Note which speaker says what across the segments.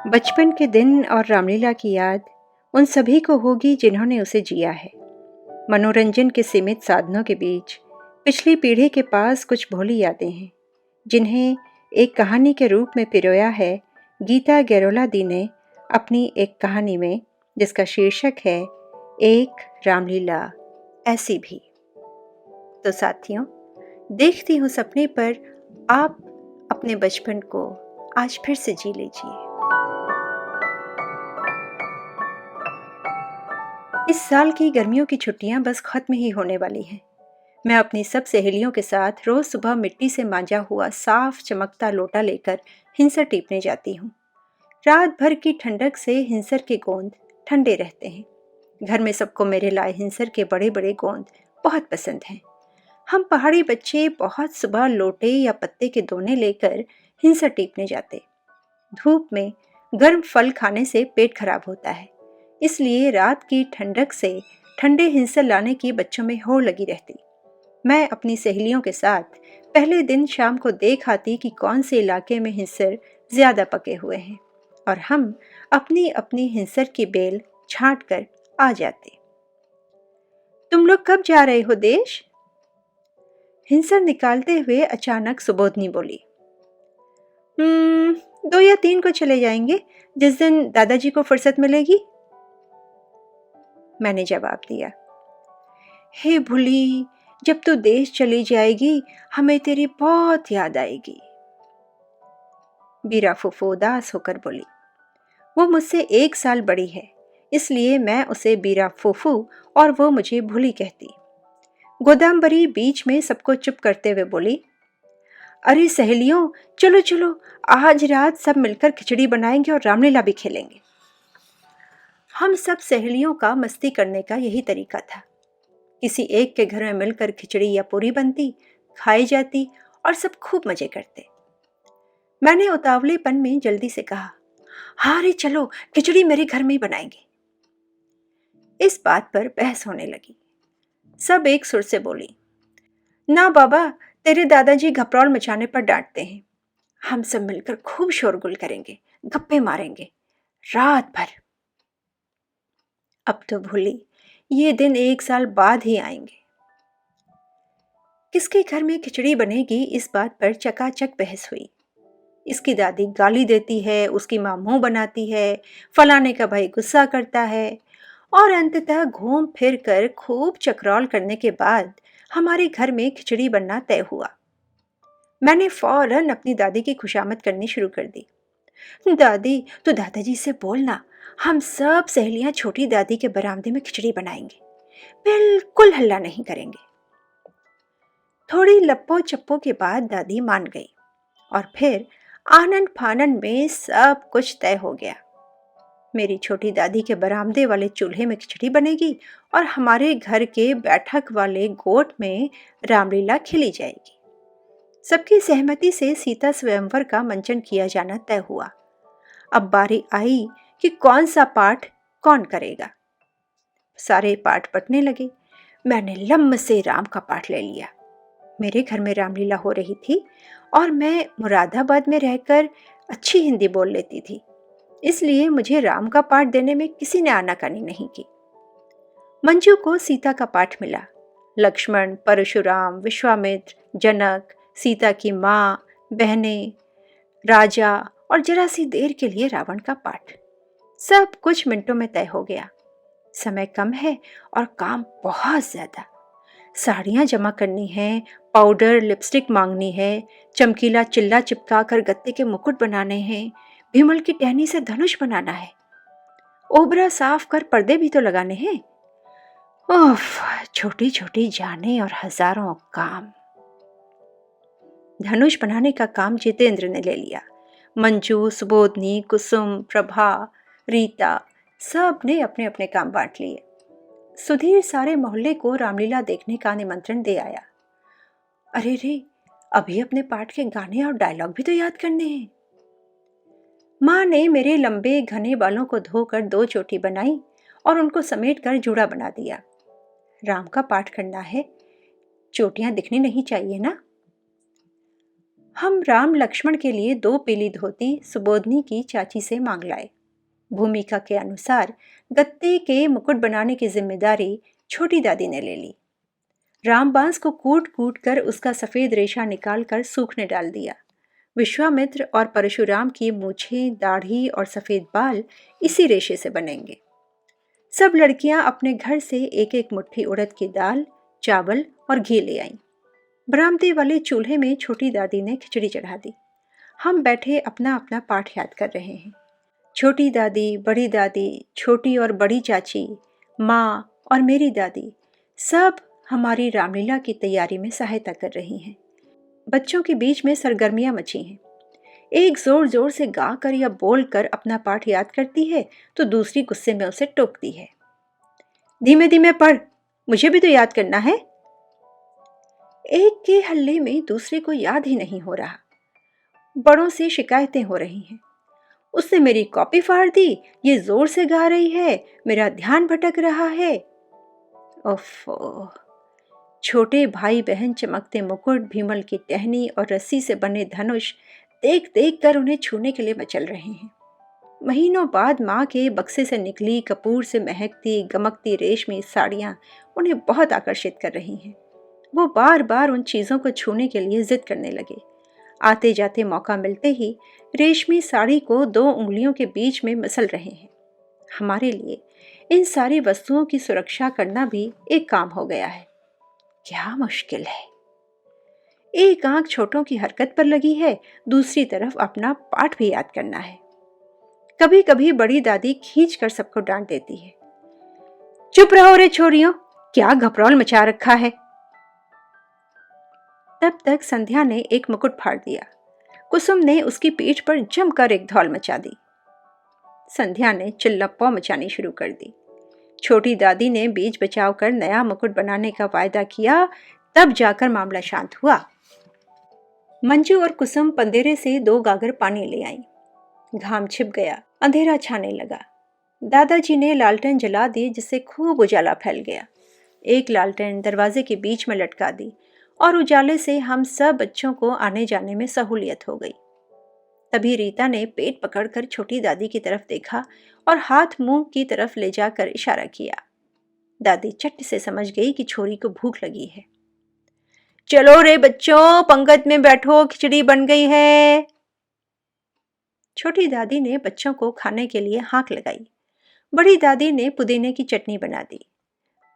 Speaker 1: बचपन के दिन और रामलीला की याद उन सभी को होगी जिन्होंने उसे जिया है। मनोरंजन के सीमित साधनों के बीच पिछली पीढ़ी के पास कुछ भोली यादें हैं, जिन्हें एक कहानी के रूप में पिरोया है गीता गैरोला दी ने अपनी एक कहानी में, जिसका शीर्षक है एक रामलीला ऐसी भी। तो साथियों, देखती हूँ सपने पर आप अपने बचपन को आज फिर से जी लीजिए। इस साल की गर्मियों की छुट्टियां बस खत्म ही होने वाली हैं। मैं अपनी सब सहेलियों के साथ रोज सुबह मिट्टी से मांजा हुआ साफ चमकता लोटा लेकर हिंसर टीपने जाती हूँ। रात भर की ठंडक से हिंसर के गोंद ठंडे रहते हैं। घर में सबको मेरे लाए हिंसर के बड़े बड़े गोंद बहुत पसंद हैं। हम पहाड़ी बच्चे बहुत सुबह लोटे या पत्ते के दोने लेकर हिंसर टीपने जाते। धूप में गर्म फल खाने से पेट खराब होता है, इसलिए रात की ठंडक से ठंडे हिंसर लाने की बच्चों में होड़ लगी रहती। मैं अपनी सहेलियों के साथ पहले दिन शाम को देख आती कि कौन से इलाके में हिंसर ज्यादा पके हुए हैं, और हम अपनी अपनी हिंसर की बेल छांट कर आ जाते। तुम लोग कब जा रहे हो देश? हिंसर निकालते हुए अचानक सुबोधनी बोली। 2 या 3 को चले जाएंगे, जिस दिन दादाजी को फुर्सत मिलेगी, मैंने जवाब दिया। हे भुली, जब तू देश चली जाएगी हमें तेरी बहुत याद आएगी, बीरा फूफू उदास होकर बोली। वो मुझसे 1 साल बड़ी है, इसलिए मैं उसे बीरा फूफू और वो मुझे भुली कहती। गोदामबरी बीच में सबको चुप करते हुए बोली, अरे सहेलियों, चलो चलो, आज रात सब मिलकर खिचड़ी बनाएंगे और रामलीला भी खेलेंगे। हम सब सहेलियों का मस्ती करने का यही तरीका था। किसी एक के घर में मिलकर खिचड़ी या पूरी बनती, खाई जाती और सब खूब मजे करते। मैंने उतावलेपन में जल्दी से कहा, हाँ रे चलो, खिचड़ी मेरे घर में ही बनाएंगे। इस बात पर बहस होने लगी। सब एक सुर से बोली, ना बाबा, तेरे दादाजी घपरौल मचाने पर डांटते हैं। हम सब मिलकर खूब शोरगुल करेंगे, गप्पे मारेंगे रात भर। अब तो भूली, ये दिन 1 साल बाद ही आएंगे। किसके घर में खिचड़ी बनेगी, इस बात पर चकाचक बहस हुई। इसकी दादी गाली देती है, उसकी माँ मुंह बनाती है, फलाने का भाई गुस्सा करता है, और अंततः घूम फिर कर खूब चकराल करने के बाद हमारे घर में खिचड़ी बनना तय हुआ। मैंने फौरन अपनी दादी की खुशामद करनी शुरू कर दी। दादी, तो दादाजी से बोलना, हम सब सहेलियां छोटी दादी के बरामदे में खिचड़ी बनाएंगे, बिल्कुल हल्ला नहीं करेंगे। थोड़ी लप्पो चप्पो के बाद दादी मान गई और फिर आनन फानन में सब कुछ तय हो गया। मेरी छोटी दादी के बरामदे वाले चूल्हे में खिचड़ी बनेगी और हमारे घर के बैठक वाले गोट में रामलीला खेली जाएगी। सबकी सहमति से सीता स्वयंवर का मंचन किया जाना तय हुआ। अब बारी आई कि कौन सा पाठ कौन करेगा। सारे पाठ बंटने लगे। मैंने लम्ब से राम का पाठ ले लिया। मेरे घर में रामलीला हो रही थी और मैं मुरादाबाद में रहकर अच्छी हिंदी बोल लेती थी, इसलिए मुझे राम का पाठ देने में किसी ने आनाकानी नहीं की। मंजू को सीता का पाठ मिला। लक्ष्मण, परशुराम, विश्वामित्र, जनक, सीता की माँ, बहनें, राजा और जरा सी देर के लिए रावण का पाठ। सब कुछ मिनटों में तय हो गया। समय कम है और काम बहुत ज्यादा। साड़ियाँ जमा करनी है, पाउडर लिपस्टिक मांगनी है, चमकीला चिल्ला चिपका कर गत्ते के मुकुट बनाने हैं, भीमल की टहनी से धनुष बनाना है, ओबरा साफ कर पर्दे भी तो लगाने हैं। उफ, छोटी छोटी जाने और हजारों काम। धनुष बनाने का काम जितेंद्र ने ले लिया। मंजू, सुबोधनी, कुसुम, प्रभा, रीता सब ने अपने अपने काम बांट लिए। सुधीर सारे मोहल्ले को रामलीला देखने का निमंत्रण दे आया। अरे रे, अभी अपने पाठ के गाने और डायलॉग भी तो याद करने हैं। माँ ने मेरे लंबे घने बालों को धोकर 2 चोटी बनाई और उनको समेट कर जूड़ा बना दिया। राम का पाठ करना है, चोटियां दिखनी नहीं चाहिए ना। हम राम लक्ष्मण के लिए 2 पीली धोती सुबोधनी की चाची से मांग लाए। भूमिका के अनुसार गत्ते के मुकुट बनाने की जिम्मेदारी छोटी दादी ने ले ली। रामबांस को कूट कूट कर उसका सफेद रेशा निकालकर सूखने डाल दिया। विश्वामित्र और परशुराम की मूछें, दाढ़ी और सफेद बाल इसी रेशे से बनेंगे। सब लड़कियां अपने घर से एक एक मुट्ठी उड़द की दाल, चावल और घी ले आईं। बरामदे वाले चूल्हे में छोटी दादी ने खिचड़ी चढ़ा दी। हम बैठे अपना अपना पाठ याद कर रहे हैं। छोटी दादी, बड़ी दादी, छोटी और बड़ी चाची, माँ और मेरी दादी सब हमारी रामलीला की तैयारी में सहायता कर रही हैं। बच्चों के बीच में सरगर्मियां मची हैं। एक जोर जोर से गा कर या बोल कर अपना पाठ याद करती है तो दूसरी गुस्से में उसे टोकती है। धीमे धीमे पढ़, मुझे भी तो याद करना है। एक के हल्ले में दूसरे को याद ही नहीं हो रहा। बड़ों से शिकायतें हो रही हैं। उसने मेरी कॉपी फाड़ दी, ये जोर से गा रही है, मेरा ध्यान भटक रहा है। ओफो। छोटे भाई बहन चमकते मुकुट, भीमल की टहनी और रस्सी से बने धनुष देख देख कर उन्हें छूने के लिए मचल रहे हैं। महीनों बाद माँ के बक्से से निकली कपूर से महकती गमकती रेशमी साड़ियाँ उन्हें बहुत आकर्षित कर रही हैं। वो बार बार उन चीज़ों को छूने के लिए जिद करने लगे। आते जाते मौका मिलते ही रेशमी साड़ी को 2 उंगलियों के बीच में मसल रहे हैं। हमारे लिए इन सारी वस्तुओं की सुरक्षा करना भी एक काम हो गया है। क्या मुश्किल है। एक आंख छोटों की हरकत पर लगी है, दूसरी तरफ अपना पाठ भी याद करना है। कभी कभी बड़ी दादी खींच कर सबको डांट देती है। चुप रहो रे छोरियों, क्या घपरौल मचा रखा है। तब तक संध्या ने एक मुकुट फाड़ दिया। कुसुम ने उसकी पीठ पर जमकर एक धौल मचा दी। संध्या ने चिल्लप्पौ मचानी शुरू कर दी। छोटी दादी ने बीच बचाव कर नया मुकुट बनाने का वायदा किया, तब जाकर मामला शांत हुआ। मंजू और कुसुम पंदेरे से 2 गागर पानी ले आईं। घाम छिप गया, अंधेरा छाने लगा। दादाजी ने लालटेन जला दी, जिससे खूब उजाला फैल गया। एक लालटेन दरवाजे के बीच में लटका दी और उजाले से हम सब बच्चों को आने जाने में सहूलियत हो गई। तभी रीता ने पेट पकड़कर छोटी दादी की तरफ देखा और हाथ मुंह की तरफ ले जाकर इशारा किया। दादी चट से समझ गई कि छोरी को भूख लगी है। चलो रे बच्चों, पंगत में बैठो, खिचड़ी बन गई है। छोटी दादी ने बच्चों को खाने के लिए हाक लगाई। बड़ी दादी ने पुदीने की चटनी बना दी।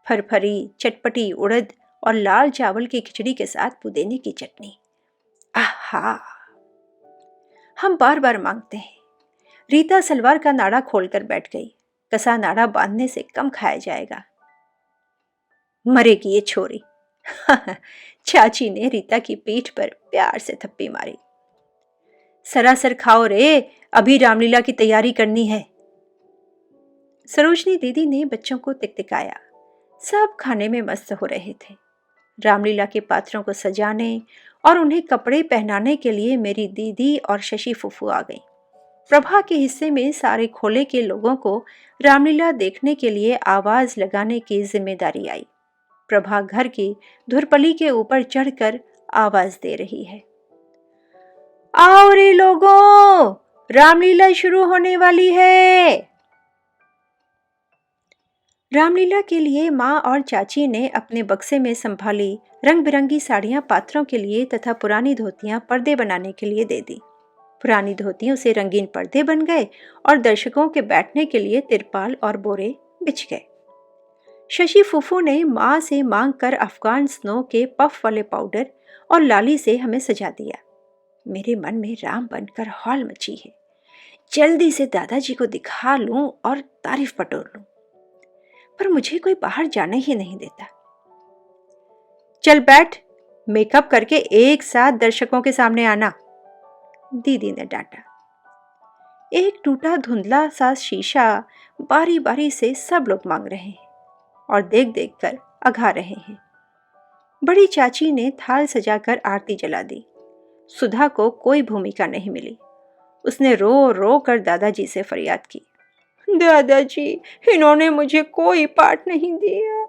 Speaker 1: फरफरी, चटपटी उड़द और लाल चावल की खिचड़ी के साथ पुदीने की चटनी। आहा! हम बार बार मांगते हैं। रीता सलवार का नाड़ा खोलकर बैठ गई। कसा नाड़ा बांधने से कम खाया जाएगा। मरेगी ये छोरी। चाची ने रीता की पीठ पर प्यार से थप्पी मारी। सरासर खाओ रे, अभी रामलीला की तैयारी करनी है। सरोजनी दीदी ने बच्चों को तिकतिकाया। सब खाने में मस्त हो रहे थे। रामलीला के पात्रों को सजाने और उन्हें कपड़े पहनाने के लिए मेरी दीदी और शशि फूफू आ गई। प्रभा के हिस्से में सारे खोले के लोगों को रामलीला देखने के लिए आवाज लगाने की जिम्मेदारी आई। प्रभा घर की धुरपली के ऊपर चढ़कर आवाज दे रही है। आओ रे लोगों, रामलीला शुरू होने वाली है। रामलीला के लिए माँ और चाची ने अपने बक्से में संभाली रंग बिरंगी साड़ियाँ पात्रों के लिए तथा पुरानी धोतियाँ पर्दे बनाने के लिए दे दी। पुरानी धोतियों से रंगीन पर्दे बन गए और दर्शकों के बैठने के लिए तिरपाल और बोरे बिछ गए। शशि फूफू ने माँ से मांग कर अफगान स्नो के पफ वाले पाउडर और लाली से हमें सजा दिया। मेरे मन में राम बनकर हौल मची है। जल्दी से दादाजी को दिखा लूं और तारीफ बटोर लूं, पर मुझे कोई बाहर जाने ही नहीं देता। चल बैठ, मेकअप करके एक साथ दर्शकों के सामने आना, दीदी ने डांटा। एक टूटा धुंधला सा शीशा बारी बारी से सब लोग मांग रहे हैं और देख देख कर अघा रहे हैं। बड़ी चाची ने थाल सजाकर आरती जला दी। सुधा को कोई भूमिका नहीं मिली। उसने रो रो कर दादाजी से फरियाद की। दादाजी, इन्होंने मुझे कोई पाठ नहीं दिया।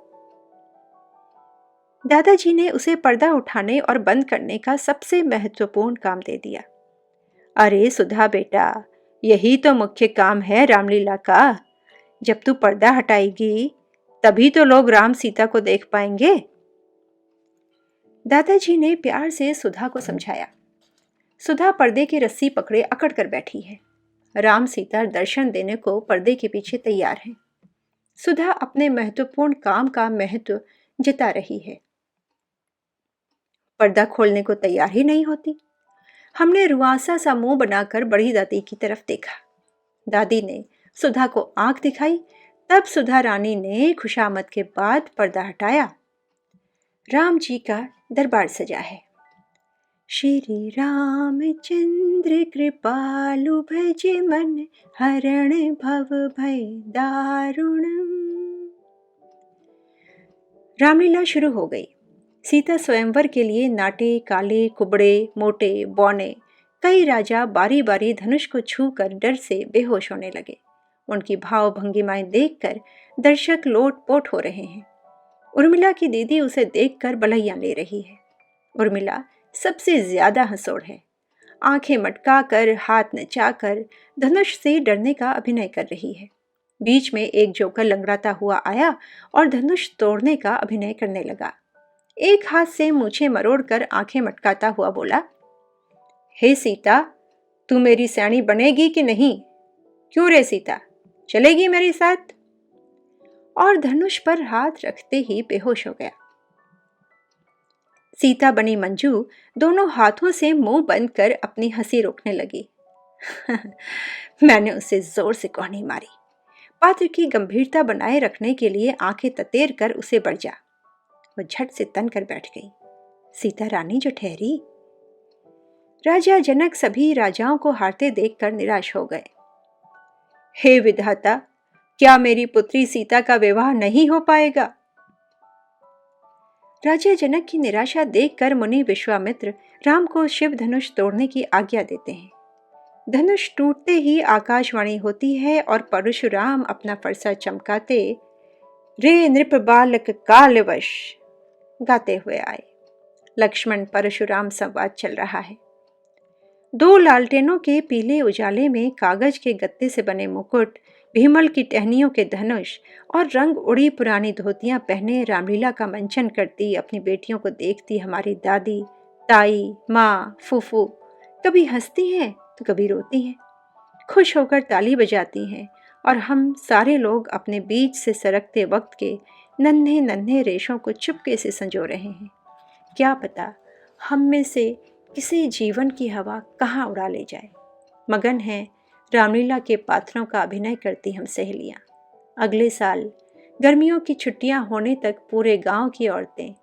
Speaker 1: दादाजी ने उसे पर्दा उठाने और बंद करने का सबसे महत्वपूर्ण काम दे दिया। अरे सुधा बेटा, यही तो मुख्य काम है रामलीला का। जब तू पर्दा हटाएगी तभी तो लोग राम सीता को देख पाएंगे। दादाजी ने प्यार से सुधा को समझाया। सुधा पर्दे की रस्सी पकड़े अकड़ कर बैठी है। राम सीता दर्शन देने को पर्दे के पीछे तैयार हैं। सुधा अपने महत्वपूर्ण काम का महत्व जता रही है। पर्दा खोलने को तैयार ही नहीं होती। हमने रुआसा सा मुंह बनाकर बड़ी दादी की तरफ देखा। दादी ने सुधा को आंख दिखाई। तब सुधा रानी ने खुशामद के बाद पर्दा हटाया। राम जी का दरबार सजा है। श्री रामचंद्र कृपालु भज मन हरण भव भय दारुणम। रामलीला शुरू हो गई। सीता स्वयंवर के लिए नाटे, काले, कुबड़े, मोटे, बौने कई राजा बारी बारी धनुष को छूकर डर से बेहोश होने लगे। उनकी भाव भंगिमाएं देखकर दर्शक लोट-पोट हो रहे हैं। उर्मिला की दीदी उसे देखकर बलैया ले रही है। उर्मिला सबसे ज्यादा हंसोड़ है। आंखें मटकाकर, हाथ नचाकर धनुष से डरने का अभिनय कर रही है। बीच में एक जोकर लंगड़ाता हुआ आया और धनुष तोड़ने का अभिनय करने लगा। एक हाथ से मूछें मरोड़कर आंखें मटकाता हुआ बोला, हे सीता, तू मेरी सैनी बनेगी कि नहीं? क्यों रे सीता, चलेगी मेरे साथ? और धनुष पर हाथ रखते ही बेहोश हो गया। सीता बनी मंजू दोनों हाथों से मुंह बंद कर अपनी हंसी रोकने लगी। मैंने उसे जोर से कौनी मारी। पात्र की गंभीरता बनाए रखने के लिए आंखें ततेर कर उसे बढ़ जा। वो झट से तन कर बैठ गई। सीता रानी जो ठहरी। राजा जनक सभी राजाओं को हारते देखकर निराश हो गए। हे विधाता, क्या मेरी पुत्री सीता का विवाह नहीं हो पाएगा? राजा जनक की निराशा देखकर मुनि विश्वामित्र राम को शिव धनुष तोड़ने की आज्ञा देते हैं। धनुष टूटते ही आकाशवाणी होती है और परशुराम अपना फरसा चमकाते रे नृप बालक कालवश गाते हुए आए। लक्ष्मण परशुराम संवाद चल रहा है। दो लालटेनों के पीले उजाले में कागज के गत्ते से बने मुकुट, भीमल की टहनियों के धनुष और रंग उड़ी पुरानी धोतियां पहने रामलीला का मंचन करती अपनी बेटियों को देखती हमारी दादी, ताई, माँ, फूफू कभी हंसती हैं तो कभी रोती हैं, खुश होकर ताली बजाती हैं और हम सारे लोग अपने बीच से सरकते वक्त के नन्हे नन्हे रेशों को चुपके से संजो रहे हैं। क्या पता हम में से किसी जीवन की हवा कहाँ उड़ा ले जाए। मगन हैं रामलीला के पात्रों का अभिनय करती हम सहेलियाँ। अगले साल गर्मियों की छुट्टियाँ होने तक पूरे गांव की औरतें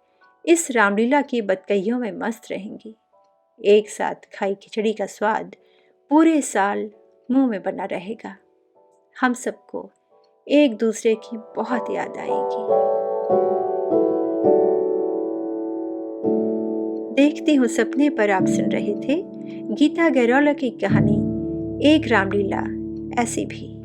Speaker 1: इस रामलीला की बदकहियों में मस्त रहेंगी। एक साथ खाई खिचड़ी का स्वाद पूरे साल मुंह में बना रहेगा। हम सबको एक दूसरे की बहुत याद आएगी। देखती हूँ सपने पर आप सुन रहे थे गीता गैरोला की कहानी एक रामलीला ऐसी भी।